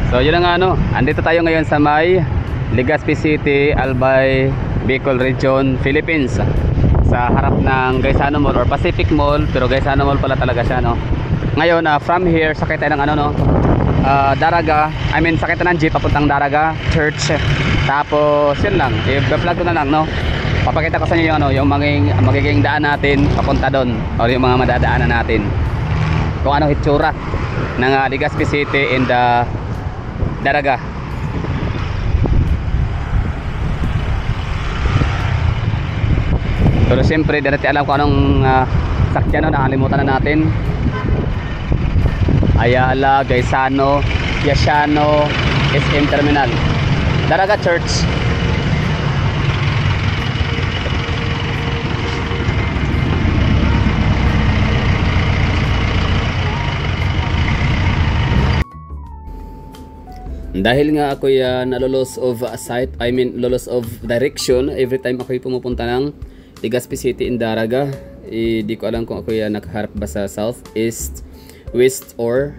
So yun nga ano, andito tayo ngayon sa may Legazpi City, Albay, Bicol Region, Philippines. Sa harap ng Gaisano Mall or Pacific Mall, pero Gaisano Mall pala talaga siya, no. Ngayon from here sakay tayo ng ano, no, Daraga, sakay tayo ng jeep papuntang Daraga Church. Tapos yun lang, i-vlog ko na lang, no. Papakita ko sa inyo yung ano, yung magiging daan natin papunta doon, or yung mga madadaanan natin. Kung ano hitsura ng Legazpi City in the Daraga. Pero siyempre dati alam ko anong sakyan, no, nakalimutan na natin. Ayala, Gaisano, Yasiano, SM Terminal, Daraga Church. Dahil nga ako nalo-loss of sight, loss of direction every time ako pumupunta ng Legazpi City in Daraga. Di ko alam kung ako nakaharap ba sa south, east, west or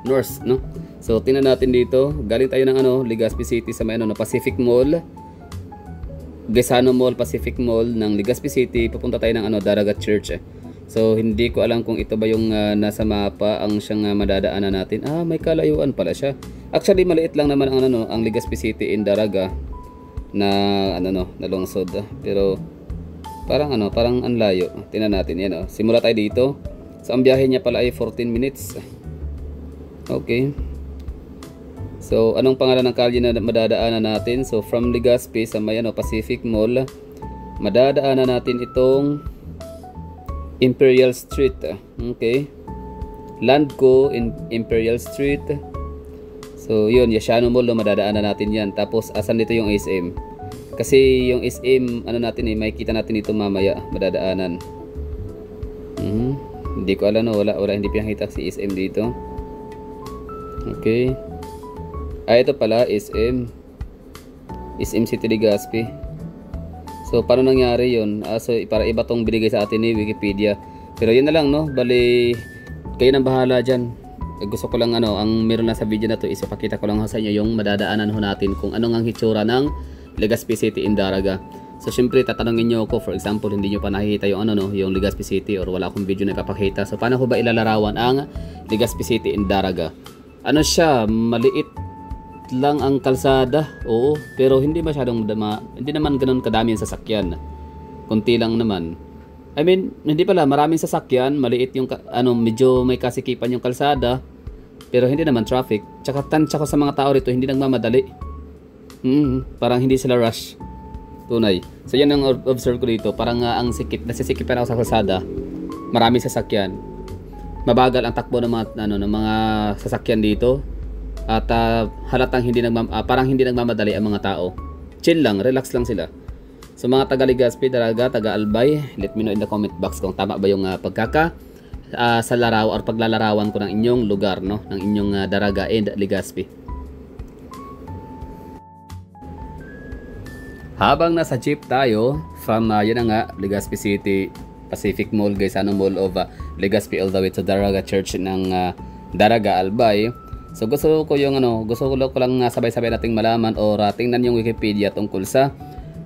north, no? So tingnan natin dito. Galing tayo ng Legazpi City sa may Pacific Mall, Gaisano Mall, Pacific Mall ng Legazpi City. Papunta tayo ng Daraga Church. So hindi ko alam kung ito ba yung nasa mapa ang siyang madadaanan natin. May kalayuan pala siya. Actually maliit lang naman ang Legazpi City in Daraga na na lungsod. Pero parang ang layo. Tingnan natin yan. Simula tayo dito. So ang biyahe niya pala ay 14 minutes. Okay. So anong pangalan ng kalye na madadaanan natin? So from Legazpi sa may Pacific Mall, madadaanan natin itong Imperial Street. Okay. Landco in Imperial Street. So yun, Yasiano Mall, madadaanan natin yan. Tapos asan dito yung SM? Kasi yung SM natin may kita natin dito mamaya, madadaanan. Hindi ko alam, wala hindi pinakita si SM dito. Okay. Ito pala SM City Legazpi. So paano nangyari yun? So para iba tong binigay sa atin ni Wikipedia. Pero yun na lang, no. Bali kayo nang bahala dyan. Gusto ko lang ang meron na sa video na to is ipakita ko lang sa inyo yung madadaanan natin kung anong ang hitsura ng Legazpi City in Daraga. So syempre tatanungin niyo ako, for example, hindi niyo pa nakikita yung yung Legazpi City or wala akong video na ipapakita. So paano ko ba ilalarawan ang Legazpi City in Daraga? Siya, maliit lang ang kalsada. Oo, pero hindi masyadong hindi naman ganoon kadami ang sasakyan. Kunti lang naman. Hindi pala maraming sasakyan, maliit yung medyo may kasikipan yung kalsada, pero hindi naman traffic. Tsaka tansya ko sa mga tao rito, hindi nagmamadali. Parang hindi sila rush. Tunay. So yan ang observe ko dito. Parang ang nasisikipan ako sa kalsada. Maraming sasakyan. Mabagal ang takbo ng mga sasakyan dito. At halatang parang hindi nagmamadali ang mga tao. Chill lang, relax lang sila. So mga taga Legazpi, Daraga, taga Albay, let me know in the comment box kung tama ba yung sa laraw or paglalarawan ko ng inyong lugar, no, ng inyong Daraga and Legazpi. Habang nasa jeep tayo from Legazpi City, Pacific Mall, Gaisano Mall of Legazpi all the way to Daraga Church ng Daraga, Albay. So gusto ko lang sabay-sabay nating malaman or tingnan yung Wikipedia tungkol sa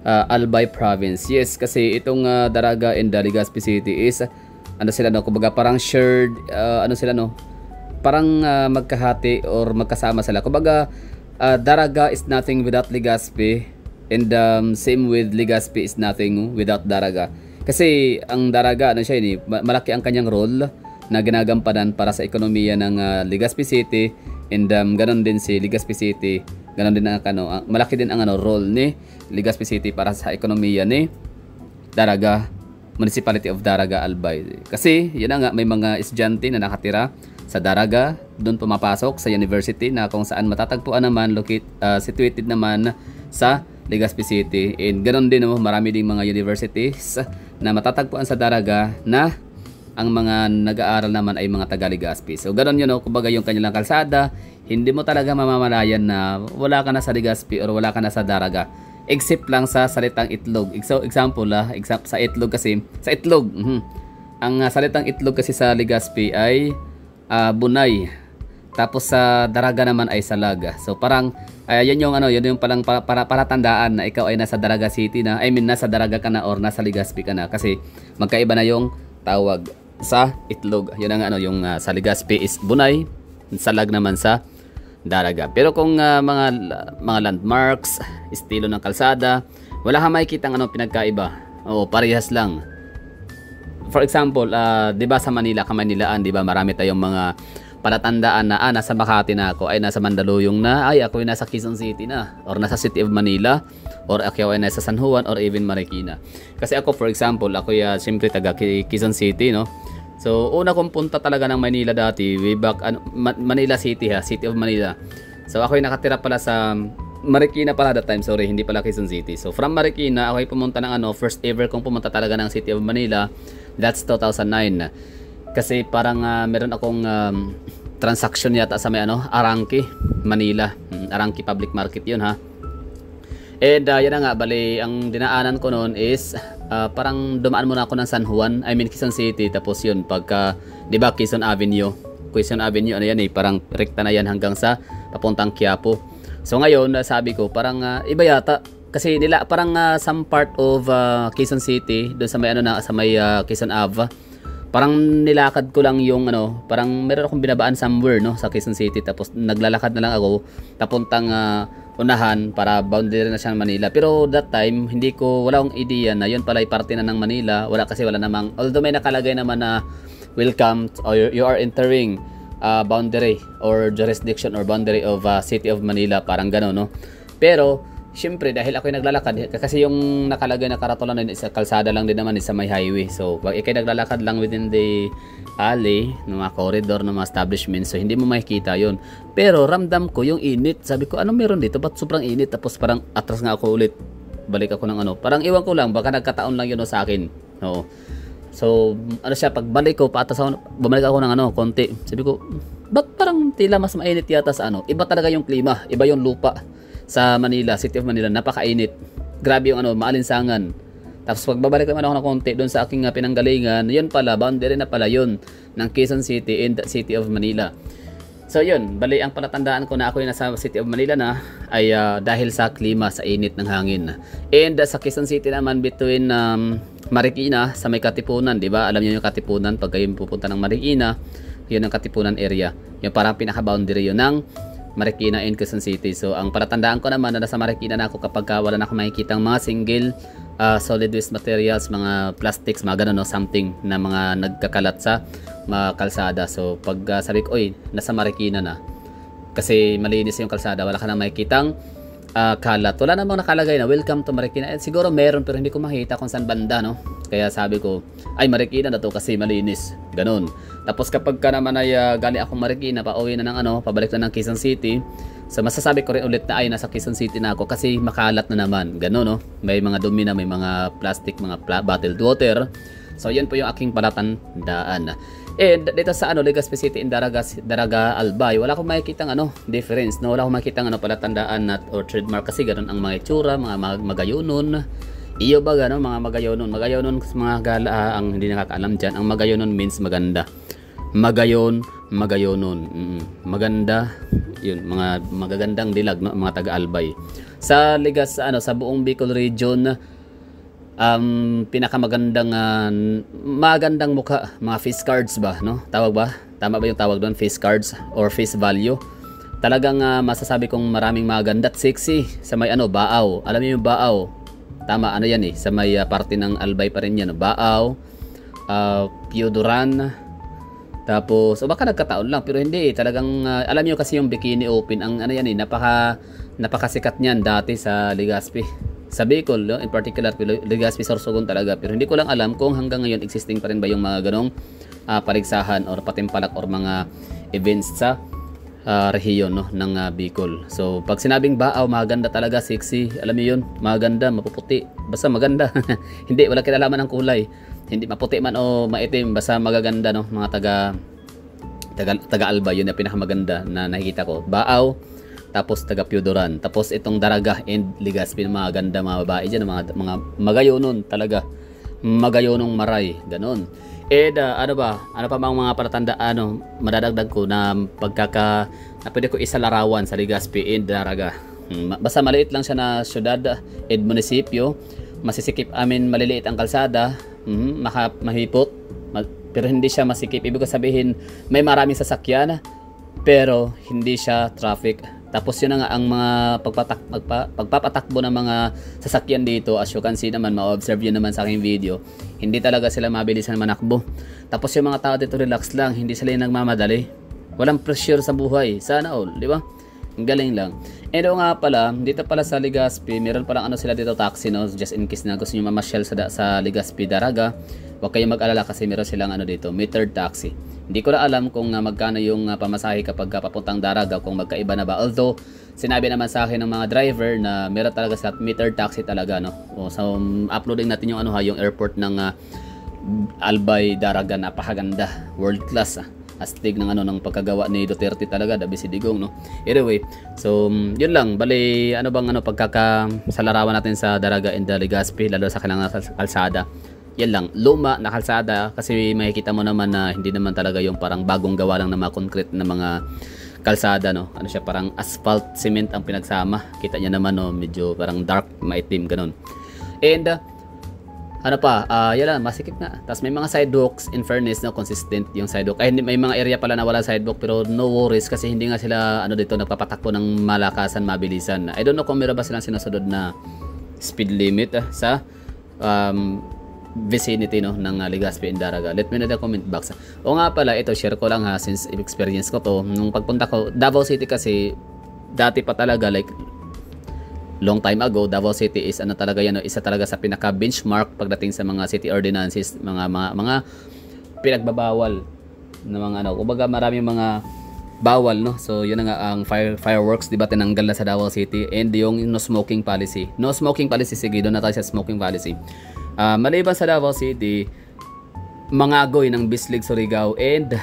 Albay Province. Yes, kasi itong Daraga and Legazpi City is kumbaga parang shared, parang magkahati or magkasama sila. Kumbaga Daraga is nothing without Legazpi, and same with Legazpi is nothing without Daraga. Kasi ang Daraga malaki ang kanyang role na ginagampanan para sa ekonomiya ng Legazpi City, and ganon din si Legazpi City. Ganon din malaki din ang role ni Legazpi City para sa ekonomiya ni Daraga, Municipality of Daraga, Albay. Kasi yun may mga estudyante na nakatira sa Daraga, doon pumapasok sa university na kung saan matatagpuan naman situated naman sa Legazpi City. And ganon din marami ding mga universities na matatagpuan sa Daraga na ang mga nag-aaral naman ay mga taga Legazpi. So ganon kumbaga yung kanilang kalsada, hindi mo talaga mamamalayan na wala ka na sa Legazpi or wala ka na sa Daraga. Except lang sa salitang itlog. Example sa itlog kasi, sa itlog. Ang salitang itlog kasi sa Legazpi ay bunay. tapos sa Daraga naman ay Salaga. So parang yan yung yun yung palang para tandaan na ikaw ay nasa Daraga City na, I mean nasa Daraga ka na or nasa Legazpi ka na, kasi magkaiba na yung tawag sa itlog. Yun ang yung sa Legazpi is Bunay, Salag naman sa Daraga. Pero kung mga landmarks, estilo ng kalsada, wala kang makikitang pinagkaiba. O parehas lang. For example, 'di ba sa Manila, Kamanilaan, 'di ba, marami tayong mga palatandaan na nasa Makati na ako, ay nasa Mandaluyong na, ay ako ay nasa Quezon City na, or nasa City of Manila, or ako ay nasa San Juan, or even Marikina. Kasi ako, for example, ako ay siyempre taga Quezon City, no? So una kong punta talaga ng Manila dati, way back Manila City, City of Manila. So ako ay nakatira pala sa Marikina pala that time, sorry, hindi pala Quezon City. So from Marikina, ako ay pumunta ng first ever kong pumunta talaga ng City of Manila. That's 2009. Kasi parang meron akong transaction yata sa may Arangki, Manila. Arangki Public Market 'yun, ha. And yan na nga, bali ang dinaanan ko noon is parang dumaan muna ako ng San Juan, I mean Quezon City, tapos 'yun pagka 'di ba Quezon Avenue, yan parang rekta na yan hanggang sa papuntang Quiapo. So ngayon, sabi ko parang iba yata kasi nila parang some part of Quezon City doon sa may sa may Quezon Ave. Parang nilakad ko lang yung parang meron akong binabaan somewhere, no, sa Quezon City, tapos naglalakad na lang ako papuntang unahan para boundary na siya ng Manila. Pero that time wala akong idea na yun pala ay parte na ng Manila. Wala namang, although may nakalagay naman na welcome or you are entering boundary or jurisdiction or boundary of City of Manila, parang gano'n, no. Pero siyempre dahil ako naglalakad, kasi yung nakalagay na karatolan din sa kalsada lang din naman, sa may highway. So pag ikay naglalakad lang within the alley, ng mga corridor, ng mga establishment, so hindi mo makikita yun. Pero ramdam ko yung init. Sabi ko, ano meron dito? Ba't sobrang init? Tapos parang atras nga ako ulit. Balik ako ng parang iwan ko lang, baka nagkataon lang yun sa akin. No. So siya, pagbalik ko, bumalik ako ng konti. Sabi ko, ba't parang tila mas mainit yata sa Iba talaga yung klima, iba yung lupa. Sa Manila, City of Manila, napakainit. Grabe yung maalinsangan. Tapos pagbabalik naman ako ng konti doon sa aking pinanggalingan, yun pala, boundary na pala yun ng Quezon City and the City of Manila. So yun, bali ang palatandaan ko na ako yung nasa City of Manila na ay dahil sa klima, sa init ng hangin. And sa Quezon City naman, between Marikina sa may Katipunan, di ba? Alam niyo yung Katipunan, pag kayo pupunta ng Marikina, yun ang Katipunan area. Yung parang pinaka-boundary yun ng Marikina and Quezon City. So ang palatandaan ko naman na nasa Marikina na ako kapag wala na ako makikitang mga single solid waste materials, mga plastics, mga ganun, no, something na mga nagkakalat sa mga kalsada. So pag sabi ko, oy, nasa Marikina na, kasi malinis yung kalsada, wala ka na makikitang kalat. Wala namang nakalagay na welcome to Marikina. Siguro meron pero hindi ko makita kung saan banda, no. Kaya sabi ko, ay Marikina na to kasi malinis. Ganun. Tapos kapag ka naman ay gali akong Marikina, pauwi na ng pabalik na ng Quezon City. So masasabi ko rin ulit na ay nasa Quezon City na ako kasi makalat na naman. Ganun, no. May mga dumi na, may mga plastic, mga bottled water. So yun po yung aking palatandaan. And dito sa Legazpi City in Daraga Albay, wala akong makikitang difference, no. Wala akong makikitang palatandaan or trademark, kasi ganun ang mga itsura, mga magayonon. Iyo ba mga magayonon? Magayonon, mga gala ang hindi nakakaalam dyan. Ang magayonon means maganda. Magayonon. Maganda. Yun, mga magagandang dilag, no? Mga taga-Albay. Sa sa buong Bicol region, pinakamagandang magandang mukha, mga face cards ba, no? Tawag ba? Tama ba yung tawag doon? Face cards or face value? Talagang masasabi kong maraming maganda at sexy sa may Baaw. Alam niyo yung Baaw? Tama, yan sa may parte ng Albay pa rin yan. Baaw, Pioduran, tapos baka nagkataon lang pero hindi, talagang alam niyo kasi yung Bikini Open, ang yan napakasikat niyan dati sa Legazpi, sa Bicol, no? In particular Legazpi, Sorsogon talaga. Pero hindi ko lang alam kung hanggang ngayon existing pa rin ba yung mga ganong paligsahan or patimpalak or mga events sa rehiyon, no, ng Bicol. So pag sinabing Baaw, maganda talaga, sexy, alam niyo yun, maganda, mapuputi, basta maganda. Hindi, wala kinalaman ng kulay, hindi maputi man o maitim, basta magaganda, no, mga taga Alba, yun na pinakamaganda na nakikita ko. Baaw, tapos taga Pioduran, tapos itong Daraga and Legazpi, mga ganda mga babae dyan, mga magayonon talaga, magayonong maray, ganon. And ano pa bang mga palatandaan madadagdag ko na na pwede ko isalarawan sa Legazpi and Daraga. Basta maliit lang siya na syudad and munisipyo, masisikip maliliit ang kalsada, mahipot, pero hindi siya masikip. Ibig sabihin may maraming sasakyan pero hindi siya traffic. Tapos yun na nga ang mga pagpapatakbo ng mga sasakyan dito, as you can see naman, ma-observe yun naman sa aking video, hindi talaga sila mabilisan manakbo. Tapos yung mga tao dito relax lang, hindi sila yung nagmamadali, walang pressure sa buhay, sana all, di ba? Ang galing lang. And nga pala, dito pala sa Legazpi, meron palang sila dito taxi, just in case na gusto nyo mamasyal sa Legazpi Daraga, huwag kayong mag-alala kasi meron silang dito, metered taxi. Hindi ko na alam kung magkano yung pamasahe kapag papuntang Daraga, kung magkaiba na ba. Although, sinabi naman sa akin ng mga driver na meron talaga sa metered taxi talaga, no? So, uploading natin yung yung airport ng Albay Daraga, napakaganda, world class. Astig ng ng pagkagawa ni Duterte talaga, Dabi Digong, no? Anyway, so yun lang, bali pagkakasalarawan natin sa Daraga and the Legazpi, lalo sa kailangan kalsada. Yan lang, luma na kalsada kasi makikita mo naman na hindi naman talaga yung parang bagong gawa lang na mga concrete na mga kalsada, no? Siya, parang asphalt, cement ang pinagsama. Kita niya naman, no, medyo parang dark, maitim, ganun. And yan lang, masikip nga. Tapos may mga sidewalks, in fairness, no, consistent yung sidewalk. Ay, may mga area pala na wala sidewalk, pero no worries kasi hindi nga sila dito nagpapatakbo ng malakasan, mabilisan. I don't know kung meron ba silang sinusunod na speed limit sa vicinity, no, ng Legazpi and Daraga. Let me know in the comment box. O nga pala, ito share ko lang since experience ko to. Nung pagpunta ko Davao City kasi, dati pa talaga, like long time ago, Davao City is talaga yan, isa talaga sa pinaka benchmark pagdating sa mga city ordinances, mga pinagbabawal na mga kumbaga maraming mga bawal, no. So yun na nga ang fireworks, di ba, tinanggal na sa Davao City, and yung no smoking policy. No smoking policy, sige, doon na tayo sa smoking policy. Maliban sa Davao City, Mangagoy ng Bislig, Surigao, and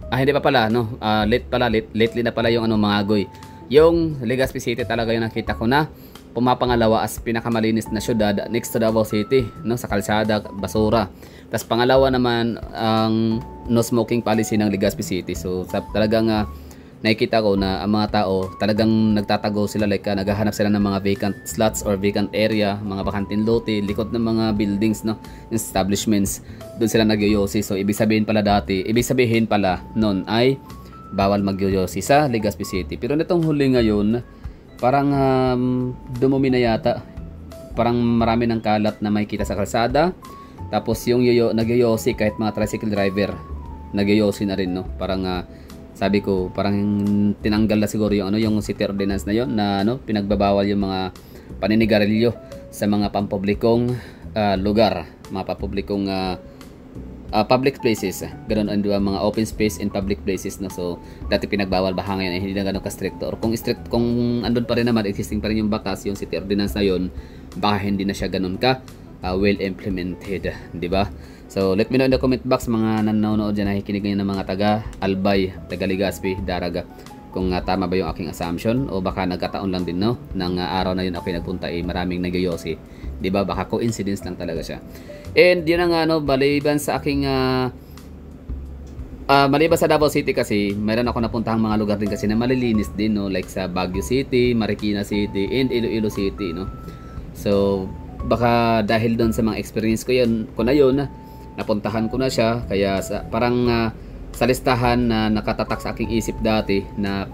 hindi pa pala, no, lately na pala yung Mangagoy. Yung Legazpi City talaga yung nakita ko na pumapangalawa as pinakamalinis na syudad next to Davao City, no, sa kalsada, basura. Tapos pangalawa naman ang no smoking policy ng Legazpi City. So talagang nakikita ko na ang mga tao talagang nagtatago sila, like naghahanap sila ng mga vacant slots or vacant area, mga bakanting lote, likod ng mga buildings, no, establishments, doon sila nagyoyosi. So ibig sabihin pala noon ay bawal magyoyosi sa Legazpi City. Pero nitong huli ngayon, parang dumumi na yata, parang marami ng kalat na makikita sa kalsada. Tapos yung nagyoyosi, kahit mga tricycle driver nagyoyosi na rin, no. Parang sabi ko, parang tinanggal na siguro yung yung city ordinance na yon na pinagbabawal yung mga paninigarilyo sa mga pampublikong lugar, mga pampublikong public places, ganoon ang mga open space and public places, no. So dati pinagbawal, baka ngayon hindi na ganoon ka-strict, or kung andun pa rin naman, existing pa rin yung batas, yung city ordinance na yon, baka hindi na siya ganoon ka well implemented, di ba? So let me know in the comment box, mga nanonood dyan, nakikinig ngayon ng mga taga Albay, taga Legazpi, Daraga, kung tama ba yung aking assumption, o baka nagkataon lang din, no, ng araw na yun ako nagpunta maraming nagyoyosi, di ba? Baka coincidence lang talaga siya. And yun nga, maliban sa aking maliban sa Davao City kasi, mayroon ako napuntahang mga lugar din kasi na malilinis din, no, like sa Baguio City, Marikina City, and Iloilo City, no. So baka dahil doon sa mga experience ko na yun, napuntahan ko na siya, kaya parang sa listahan na nakatatak sa aking isip dati na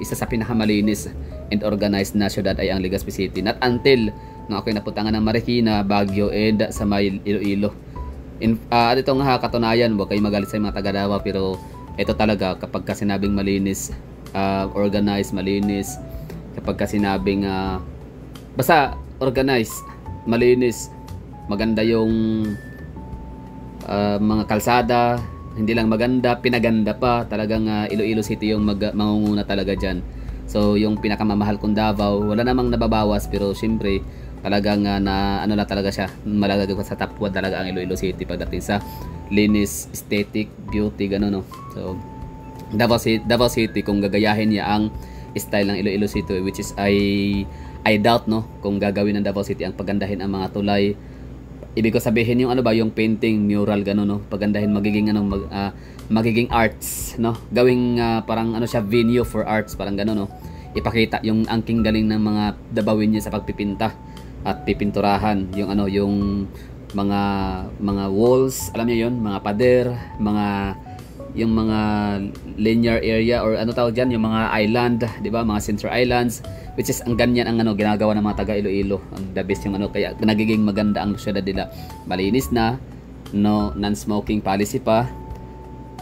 isa sa pinakamalinis and organized na syudad ay ang Legazpi City. Not until na ako'y napuntahan ng Marikina, Baguio, and sa may Iloilo. Ito nga katunayan, huwag kayo magalit sa mga taga Davao, pero ito talaga kapag sinabing malinis, organized, malinis, kapag sinabing basta organized, malinis, maganda yung mga kalsada, hindi lang maganda, pinaganda pa, talagang Iloilo City yung mangunguna talaga dyan. So yung pinakamamahal kong Davao, wala namang nababawas, pero syempre talagang na talaga siya, malagay ko sa top 1 talaga ang Iloilo City pagdating sa linis, aesthetic, beauty, gano'n, no. So Davao City, kung gagayahin niya ang style ng Iloilo City, which is I doubt, no, kung gagawin ng Davao City ang pagandahin ang mga tulay, ibig ko sabihin yung ano ba, yung painting, mural, gano'n, no? Pagandahin, magiging ano, magiging arts, no? Gawing parang ano siya, venue for arts, parang gano'n, no? Ipakita yung angking galing ng mga Dabawin niya sa pagpipinta at pipinturahan, yung ano, yung mga walls, alam niyo yun, mga pader, yung mga linear area or ano tawag diyan, yung mga island, 'di ba? Mga center islands, which is ang ganyan ang ano ginagawa ng mga taga Iloilo. Ang the best yung ano, kaya nagiging maganda ang syudad nila. Malinis na, no non-smoking policy pa.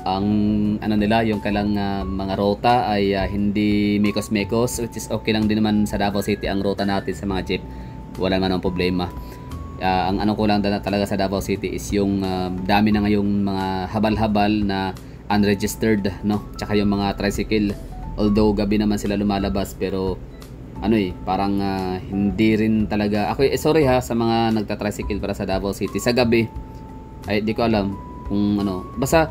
Ang ano nila, yung kalang mga rota ay hindi mekos-mekos, which is okay lang din naman sa Davao City ang rota natin sa mga jeep. Wala naman ang problema. Ang ano ko lang talaga sa Davao City is yung dami na ngayong mga habal-habal na unregistered, no? Tsaka yung mga tricycle, although gabi naman sila lumalabas, pero ano parang hindi rin talaga ako sorry ha sa mga nagta-tricycle para sa Davao City sa gabi. Ay di ko alam kung ano, basta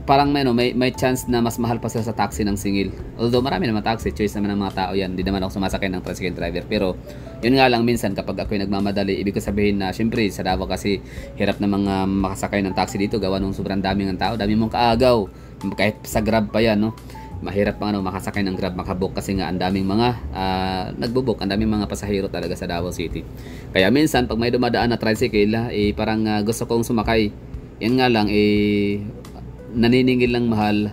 parang may chance na mas mahal pa sila sa taxi ng singil. Although marami naman taxi, choice naman ng mga tao yan. Hindi naman ako sumasakay ng tricycle driver. Pero yun nga lang, minsan kapag ako'y nagmamadali, ibig ko sabihin na syempre sa Davao kasi hirap na mga makasakay ng taxi dito gawa nung sobrang daming ng tao, dami mong kaagaw. Kahit sa Grab pa yan, no? Mahirap pang makasakay ng Grab, makabook kasi nga ang daming mga nagbo-book, ang daming mga pasahero talaga sa Davao City. Kaya minsan pag may dumadaan na tricycle, parang gusto kong sumakay. Yan nga lang naniningil lang mahal.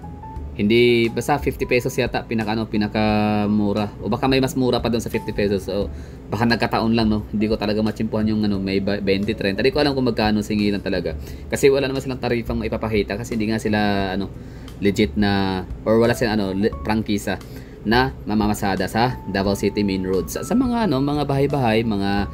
Hindi, basta 50 pesos yata pinakamura. O baka may mas mura pa doon sa 50 pesos. So baka nagkataon lang, no. Hindi ko talaga matsimpuhan yung may 20, 30. Hindi ko alam kung magkano singilan talaga. Kasi wala naman silang tarifang maipapakita kasi hindi nga sila legit na or wala silang prangkisa na mamamasada sa Davao City main roads. Sa mga mga bahay-bahay, mga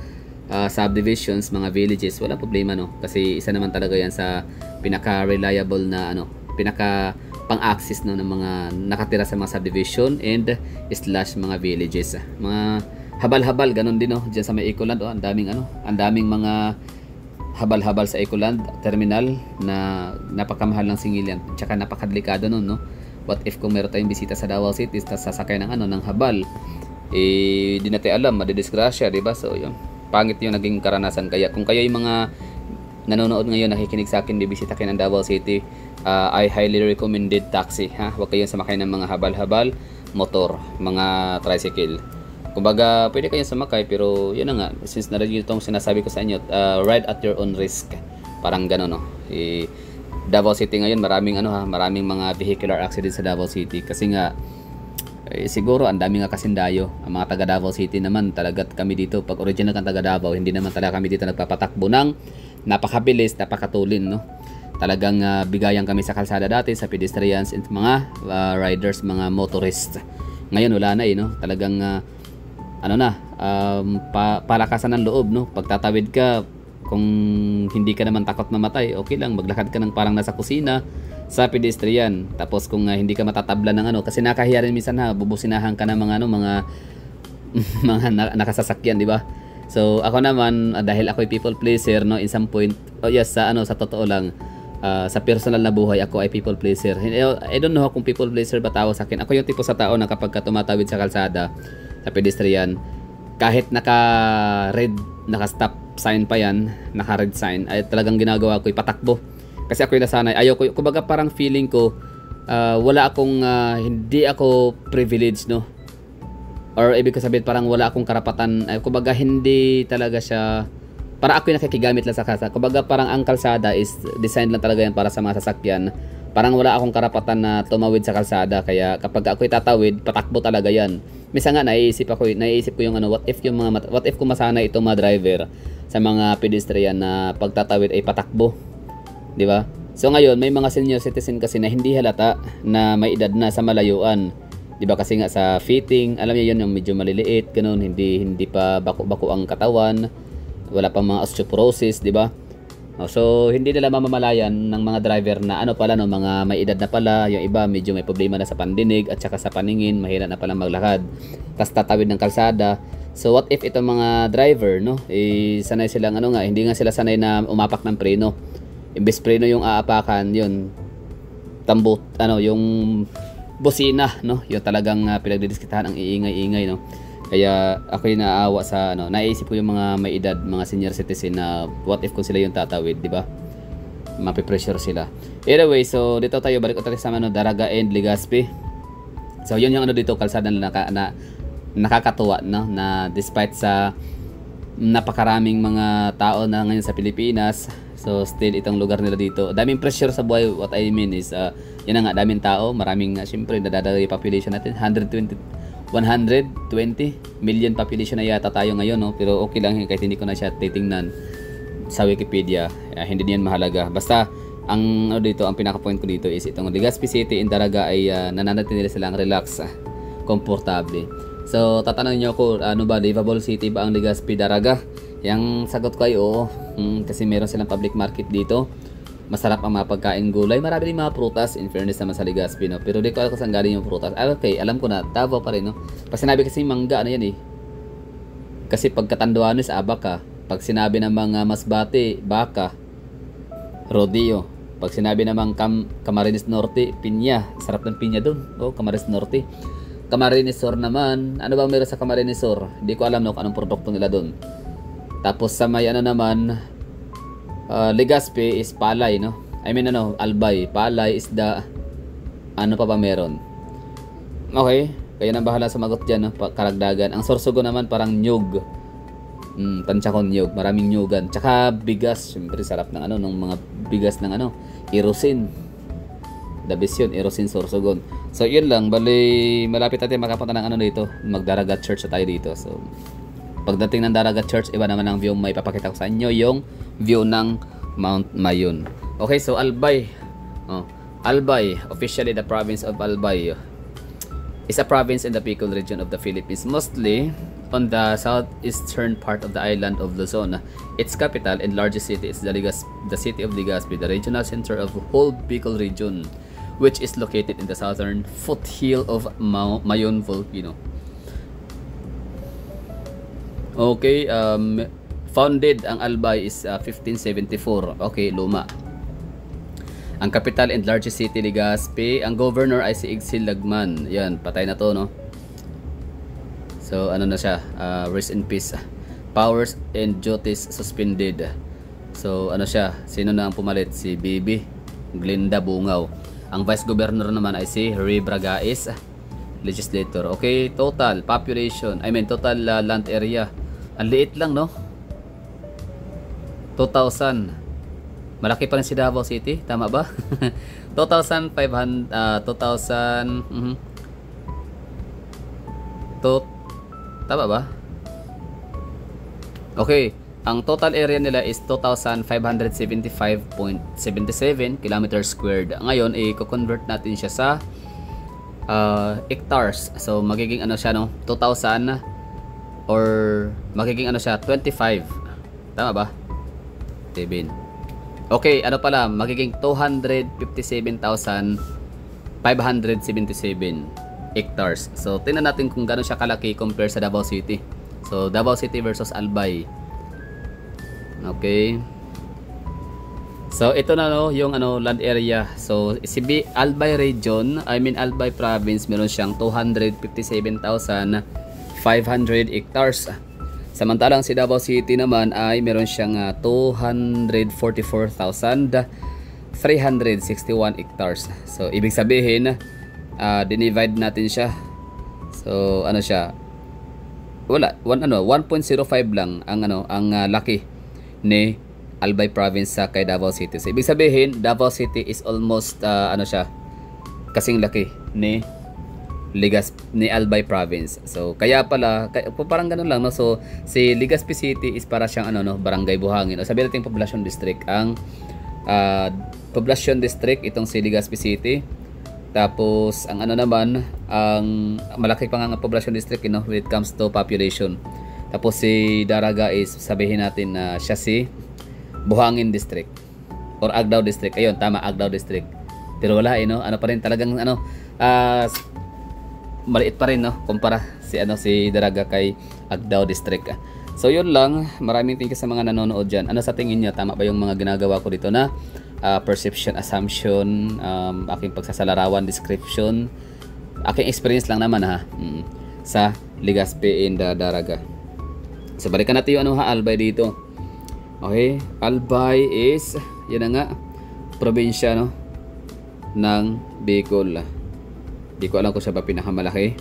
subdivisions, mga villages, wala problema, no. Kasi isa naman talaga yan sa pinaka-reliable na pinaka pang-access ng mga nakatira sa mga subdivision and slash mga villages. Mga habal-habal ganun din, no. Diyan sa may Ecoland, ang daming mga habal-habal sa Ecoland terminal na napakamahal ng singil yan. Tsaka napakadelikado nun, no. What if kung meron tayong bisita sa Davao City tapos sasakay ng ng habal, di natin alam, madidisgrasya, di ba? So yun, pangit yung naging karanasan. Kaya kung kayo yung mga nanonood ngayon, nakikinig sa akin, bibisita kayo ng Davao City, I highly recommended taxi, ha. Huwag kayong sumakay ng mga habal-habal, motor, mga tricycle. Kumbaga, pwede kayong sumakay, pero yun na nga, since na-review itong sinasabi ko sa inyo, ride at your own risk. Parang gano'n, no. Davao City ngayon, maraming mga vehicular accident sa Davao City kasi nga siguro ang dami nga kasindayo. Ang mga taga Davao City naman, talaga kami dito, pag original kang taga Davao, hindi naman talaga kami dito nagpapatakbo ng napakabilis, napakatulin, no. Talagang bigayan kami sa kalsada dati, sa pedestrians and mga riders, mga motorists. Ngayon wala na, no. Talagang palakasan ng loob, no. Pagtatawid ka, kung hindi ka naman takot mamatay, okay lang, maglakad ka ng parang nasa kusina sa pedestrian. Tapos kung hindi ka matatabla ng kasi nakahiya rin minsan, bubusinahan ka ng mga mga nakasasakyan, di ba? So ako naman, dahil ako'y people pleaser, no, in some point, sa totoo lang, sa personal na buhay ako ay people pleaser. I don't know kung people pleaser ba tawag sa akin. Ako yung tipo sa tao na kapag tumatawid sa kalsada, sa pedestrian, kahit naka-red, naka-stop sign pa yan, naka-red sign, ay talagang ginagawa ko patakbo. Kasi ako'y nasanay. Ayoko, kumbaga parang feeling ko, hindi ako privileged, no? Or ibig ko sabihin, parang wala akong karapatan. Kumbaga hindi talaga siya, para ako'y nakikigamit lang sa kalsada. Kumbaga parang ang kalsada is designed lang talaga yan para sa mga sasakyan. Parang wala akong karapatan na tumawid sa kalsada. Kaya kapag ako'y tatawid, patakbo talaga yan. Minsan nga naiisip ko yung what if kung masanay itong mga driver sa mga pedestrian na pagtatawid ay patakbo, di ba? So ngayon may mga senior citizen kasi na hindi halata na may edad na sa malayuan, di ba? Kasi nga sa fitting, alam niyo yun, yung medyo maliliit, ganun, hindi pa bako-bako ang katawan, wala pang mga osteoporosis, di ba? So hindi nila mamamalayan ng mga driver na mga may edad na pala, yung iba medyo may problema na sa pandinig at saka sa paningin, mahirap na pala maglakad, tas tatawid ng kalsada. So what if itong mga driver, no, sanay silang hindi nga sila sanay na umapak ng preno. Imbes preno yung aapakan, yun tambot, yung busina, no, yung talagang pinagdidiskitahan ang iingay-ingay, no. Kaya ako yung naaawa sa ano, naisip ko yung mga may edad, mga senior citizen na what if kung sila yung tatawid, di ba? Mapipressure sila. Anyway, so dito tayo, balik tayo sa ano, Daraga and Legazpi. So yun yung ano dito, kalsada na nakakatuwa, no? Na despite sa napakaraming mga tao na ngayon sa Pilipinas, so still itong lugar nila dito, daming pressure sa buhay. What I mean is, yun na nga, daming tao, maraming siyempre nadadagay yung population natin, 120 million population na yata tayo ngayon, no? Pero okay lang kahit hindi ko na siya titingnan sa Wikipedia, hindi niyan mahalaga. Basta ang ano dito, ang pinaka-point ko dito is itong Legazpi City in Daraga ay nananatili silang relax, komportable. So tatanungin niyo ako, ano ba, livable city ba ang Legazpi Daraga? Yang sagot ko ay oo, kasi meron silang public market dito. Masarap ang mga pagkain gulay. Marami rin mga prutas, in fairness naman sa Legazpi, no? Pero di ko alam kung saan galing yung prutas. Okay, alam ko na, Davao pa rin, no? Pag sinabi kasi mangga, ano yan eh. Kasi pag Catanduanes, Abaca. Pag sinabi ng mga Masbate, Baka. Rodeo. Pag sinabi namang Camarines Norte, Piña. Sarap ng piña dun. Oh, Camarines Norte. Camarines Sur naman. Ano bang meron sa Camarines Sur? Di ko alam, no, kung anong produkto nila dun. Tapos sa may ano naman, Legazpi is palay, no? I mean ano, albay. Palay is the ano pa ba meron? Okay, kaya nang bahala sumagot dyan, no? Karagdagan. Ang Sorsogon naman parang nyug. Tansyakon nyug, maraming nyugan. Tsaka bigas, syempre sarap ng ano, ng mga bigas ng ano, Irusin. The best yun, Irusin Sorsogon. So yun lang, bali malapit natin makapunta ng ano dito, Magdaraga Church tayo dito. So pagdating ng Daraga Church, iba naman ang view, may papakita ko sa inyo yung view ng Mount Mayon. Okay, so Albay. Albay, officially the province of Albay, is a province in the Bicol region of the Philippines, mostly on the southeastern part of the island of Luzon. Its capital and largest city is the city of Legazpi, the regional center of the whole Bicol region, which is located in the southern foothill of Mayon volcano. Okay, founded ang Albay is 1574. Okay, luma. Ang capital and largest city, Legazpi. Ang governor ay si Igsil Lagman. Yan, patay na to, no? So, ano na siya? Rest in peace. Powers and duties suspended. So, ano siya? Sino na ang pumalit? Si Bibi Glinda Bungaw. Ang vice governor naman ay si Ray Bragais, legislator. Okay, total population, total land area. Ang liit lang, no? 2,000. Malaki pa rin si Davao City, tama ba? 2,500, 2,000, tama ba? Okay, ang total area nila is 2,575.77 km squared. Ngayon, i-convert natin siya sa hectares. So, magiging ano siya, no? 2,000 or magiging ano siya, 25. Tama ba? Okay, ano pala, magiging 257,577 hectares. So, tingnan natin kung gaano siya kalaki compare sa Davao City. So, Davao City versus Albay. Okay. So, ito na, no, yung ano, land area. So, si Albay region, Albay province, meron siyang 257,500 hectares. Samantalang si Davao City naman ay meron siyang 244,361 hectares. So, ibig sabihin, dinivide natin siya. So, ano siya? Wala, 1.05 lang ang laki ni Albay province sa kay Davao City. So, ibig sabihin, Davao City is almost kasing laki ni Albay province. So kaya pala parang ganoon lang, no. So si Legazpi City is para siyang barangay Buhangin, o sabi natin population district. Ang population district itong si Legazpi City. Tapos ang naman, ang malaki pa nga population district, when it comes to population. Tapos si Daraga is sabihin natin na siya si Buhangin district or Agdao district. Ayun, tama, Agdao district. Pero wala ano pa rin talagang maliit pa rin, no, kumpara si Daraga kay Agdao district. So yun lang, maraming thank you sa mga nanonood dyan. Ano sa tingin nyo, tama ba yung mga ginagawa ko dito na perception, assumption, aking pagsasalarawan, description, aking experience lang naman, ha, sa Legazpi and Daraga. So balikan natin yung ano ha, Albay dito. Okay, Albay is yun na nga probinsya no ng Bicol. Di ko alam kung siya ba pinakamalaki.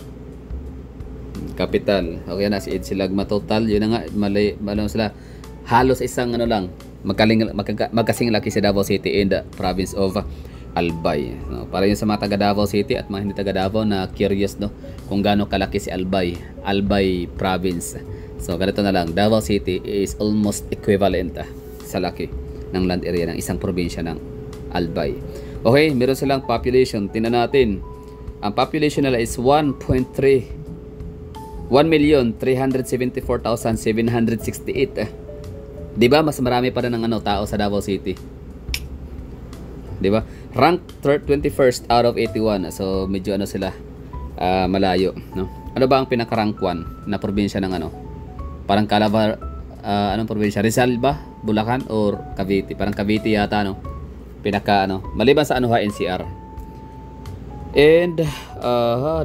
Capital. Okay na si Silagma total. Yun na nga malay sila. Halos isang ano lang magkasing laki si Davao City in the province of Albay. No, para yun sa mga taga Davao City at mga hindi taga Davao na curious no kung gaano kalaki si Albay province. So ganito na lang, Davao City is almost equivalent sa laki ng land area ng isang probinsya ng Albay. Okay, meron silang population. Tingnan natin. Ang population nila is 1,374,768. Di ba mas marami pa rin ng tao sa Davao City? Di ba? Rank 21st out of 81. So medyo sila malayo, no? Ano ba ang pinaka-rank 1 na probinsya ng Parang Calabar, anong probinsya? Rizal ba? Bulacan or Cavite? Parang Cavite yata pinaka maliban sa NCR. And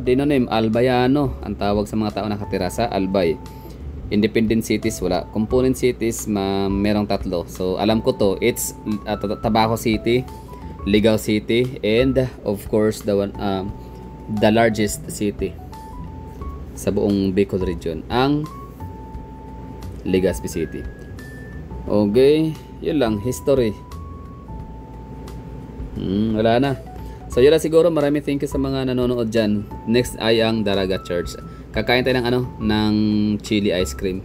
denonym Albayano ang tawag sa mga tao nakatira sa Albay. Independent cities wala. Component cities merong 3. So alam ko to, it's Tabaco City, Ligao City, and of course the largest city sa buong Bicol region, ang Legazpi City. Okay, yun lang history. Wala na. So yun lang siguro. Maraming thank you sa mga nanonood dyan. Next ay ang Daraga Church. Kakain tayo ng ng chili ice cream.